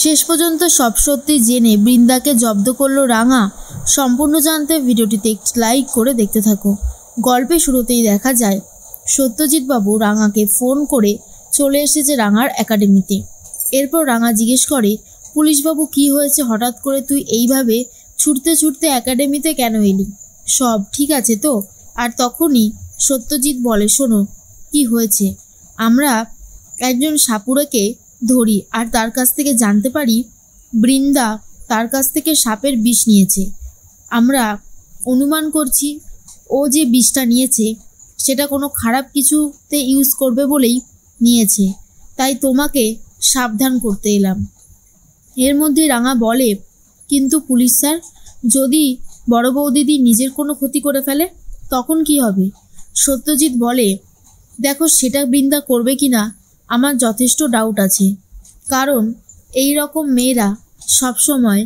শেষ পর্যন্ত সব সত্যি জেনে বৃন্দাকে জব্দ করলো রাঙা। সম্পূর্ণ জানতে ভিডিওটিতে একটি লাইক করে দেখতে থাকো। গল্পের শুরুতেই দেখা যায় সত্যজিৎ বাবু রাঙাকে ফোন করে চলে এসেছে রাঙার একাডেমিতে। এরপর রাঙা জিজ্ঞেস করে, পুলিশবাবু কি হয়েছে, হঠাৎ করে তুই এইভাবে ছুটতে ছুটতে একাডেমিতে কেন এলি? সব ঠিক আছে তো? আর তখনই সত্যজিৎ বলে, শোনো কি হয়েছে, আমরা একজন সাপুড়েকে ধরি আর তার কাছ থেকে জানতে পারি বৃন্দা তার কাছ থেকে সাপের বিষ নিয়েছে। আমরা অনুমান করছি ও যে বিষটা নিয়েছে সেটা কোনো খারাপ কিছুতে ইউজ করবে বলেই নিয়েছে, তাই তোমাকে সাবধান করতে এলাম। এর মধ্যে রাঙা বলে, কিন্তু পুলিশ স্যার, যদি বড় বৌদিদি নিজের কোনো ক্ষতি করে ফেলে তখন কি হবে? সত্যজিৎ বলে, দেখো সেটা বৃন্দা করবে কি না আমার যথেষ্ট ডাউট আছে, কারণ এই রকম মেয়েরা সবসময়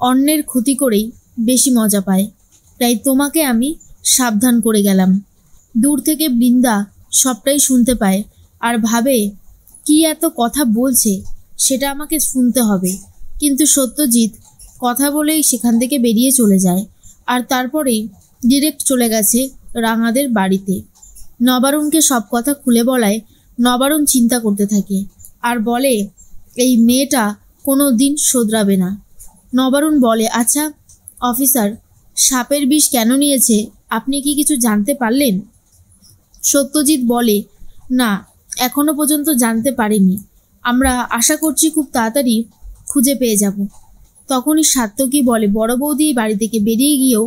অন্যের ক্ষতি করেই বেশি মজা পায়, তাই তোমাকে আমি সাবধান করে গেলাম। দূর থেকে বৃন্দা সবটাই শুনতে পায় আর ভাবে কি এত কথা বলছে, সেটা আমাকে শুনতে হবে। কিন্তু সত্যজিৎ কথা বলেই সেখান থেকে বেরিয়ে চলে যায় আর তারপরেই ডিরেক্ট চলে গেছে রাঙাদের বাড়িতে। নবারুণকে সব কথা খুলে বলায় নবারুণ চিন্তা করতে থাকে আর বলে, এই মেয়েটা কোনো দিন শোধরাবে না। নবারুণ বলে, আচ্ছা অফিসার, সাপের বিষ কেন নিয়েছে আপনি কি কিছু জানতে পারলেন? সত্যজিৎ বলে, না এখনো পর্যন্ত জানতে পারিনি, আমরা আশা করছি খুব তাড়াতাড়ি খুঁজে পেয়ে যাব। তখনই সাত্যকী বলে, বড় বৌদি বাড়ি থেকে বেরিয়ে গিয়েও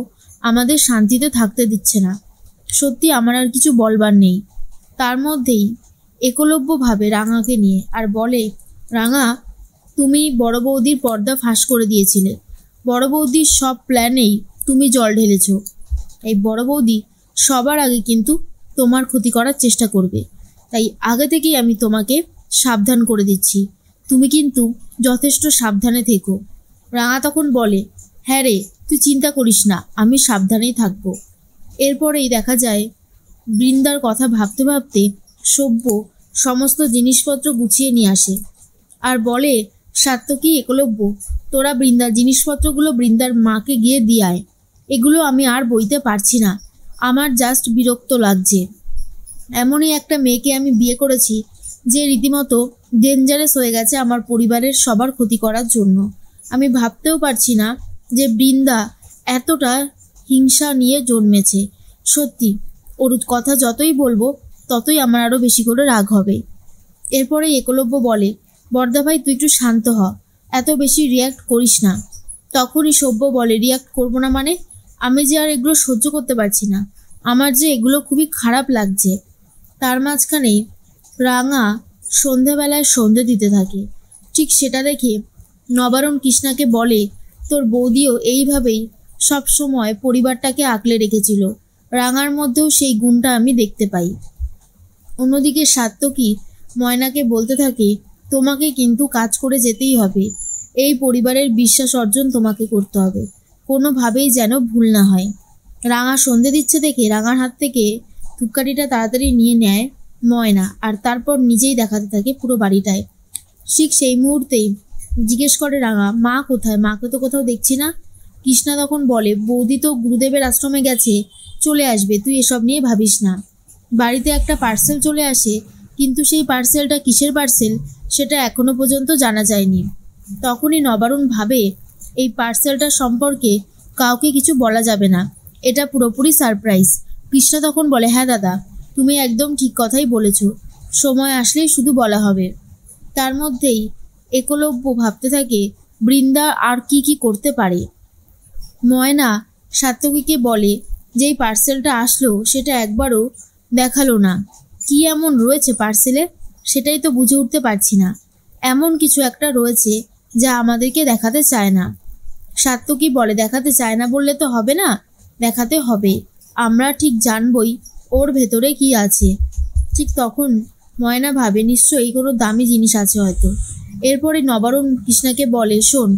আমাদের শান্তিতে থাকতে দিচ্ছে না, সত্যি আমার আর কিছু বলবার নেই। তার মধ্যেই একলব্য ভাবে রাঙাকে নিয়ে আর বলে, রাঙা তুমি বড় বৌদির পর্দা ফাঁস করে দিয়েছিলে, বড় বৌদির সব প্ল্যানেই তুমি জল ঢেলেছ। এই বড় বৌদি সবার আগে কিন্তু তোমার ক্ষতি করার চেষ্টা করবে, তাই আগে থেকেই আমি তোমাকে সাবধান করে দিচ্ছি, তুমি কিন্তু যথেষ্ট সাবধানে থেকো। রাঙা তখন বলে, হ্যাঁ রে, তুই চিন্তা করিস না, আমি সাবধানেই থাকবো। এরপরেই দেখা যায় বৃন্দার কথা ভাবতে ভাবতে সভ্য সমস্ত জিনিসপত্র গুছিয়ে নিয়ে আসে আর বলে, সাত্যকী, একলব্য, তোরা বৃন্দার জিনিসপত্রগুলো বৃন্দার মাকে গিয়ে দিয়ে আয়, এগুলো আমি আর বইতে পারছি না, আমার জাস্ট বিরক্ত লাগছে। এমনই একটা মেয়েকে আমি বিয়ে করেছি যে রীতিমতো ডেঞ্জারাস হয়ে গেছে আমার পরিবারের সবার ক্ষতি করার জন্য। আমি ভাবতেও পারছি না যে বৃন্দা এতটা হিংসা নিয়ে জন্মেছে। সত্যি ওর কথা যতই বলবো ততই আমার আরও বেশি করে রাগ হবে। এরপরে একলব্য বলে, বর্দা ভাই তুই একটু শান্ত হ, এত বেশি রিয়াক্ট করিস না। তখনই সভ্য বলে, রিয়াক্ট করবো না মানে? আমি যে আর এগুলো সহ্য করতে পারছি না, আমার যে এগুলো খুবই খারাপ লাগছে। তার মাঝখানেই রাঙা সন্ধেবেলায় সন্ধে দিতে থাকে। ঠিক সেটা দেখে নবারুণ কৃষ্ণাকে বলে, তোর বৌদিও এইভাবেই সব সময় পরিবারটাকে আঁকলে রেখেছিল, রাঙার মধ্যেও সেই গুণটা আমি দেখতে পাই। অন্যদিকে সাত্যকী ময়নাকে বলতে থাকে, তোমাকে কিন্তু কাজ করে যেতেই হবে, এই পরিবারের বিশ্বাস অর্জন তোমাকে করতে হবে, কোনোভাবেই যেন ভুল না হয়। রাঙা সন্ধে দিচ্ছে দেখে রাঙার হাত থেকে ধূপকাঠিটা তাড়াতাড়ি নিয়ে নেয় ময়না আর তারপর নিজেই দেখাতে থাকে পুরো বাড়িটায়। ঠিক সেই মুহূর্তেই জিজ্ঞেস করে রাঙা, মা কোথায়, মাকে তো কোথাও দেখছি না। কৃষ্ণা তখন বলে, বৌদি তো গুরুদেবের আশ্রমে গেছে, চলে আসবে, তুই এসব নিয়ে ভাবিস না। বাড়িতে একটা পার্সেল চলে আসে, কিন্তু সেই পার্সেলটা কিসের পার্সেল সেটা এখনো পর্যন্ত জানা যায়নি। তখনই নবারুণ ভাবে, এই পার্সেলটা সম্পর্কে কাউকে কিছু বলা যাবে না, এটা পুরোপুরি সারপ্রাইজ। কৃষ্ণা তখন বলে, হ্যাঁ দাদা, তুমি একদম ঠিক কথাই বলেছ, সময় আসলেই শুধু বলা হবে। তার মধ্যেই একলব্য ভাবতে থাকে বৃন্দা আর কি কি করতে পারে। ময়না সাত্যকীকে বলে, যেই পার্সেলটা আসলো সেটা একবারও দেখালো না, কি এমন রয়েছে পার্সেলে সেটাই তো বুঝে উঠতে পারছি না, এমন কিছু একটা রয়েছে যা আমাদেরকে দেখাতে চায় না। সাত্যকী বলে, দেখাতে চায় না বললে তো হবে না, দেখাতে হবে, আমরা ঠিক জানবই ওর ভেতরে কি আছে। ঠিক তখন ময়না ভাবে, নিশ্চয়ই কোনো দামি জিনিস আছে হয়তো। এরপরে নবারুণ কৃষ্ণাকে বলে, শোন,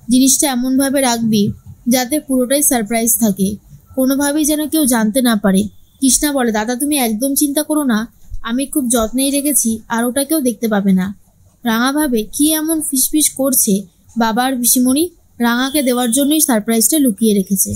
জিনিসটা এমনভাবে রাখবি যাতে পুরোটাই সারপ্রাইজ থাকে, কোনোভাবেই যেন কেউ জানতে না পারে। কৃষ্ণা বলে, দাদা তুমি একদম চিন্তা করো না, আমি খুব যত্নেই রেখেছি আর ওটা কেউ দেখতে পাবে না। রাঙা ভাবে কি এমন ফিসফিস করছে বাবা আর পিসিমণি রাঙাকে দেওয়ার জন্যই সারপ্রাইজটা লুকিয়ে রেখেছে।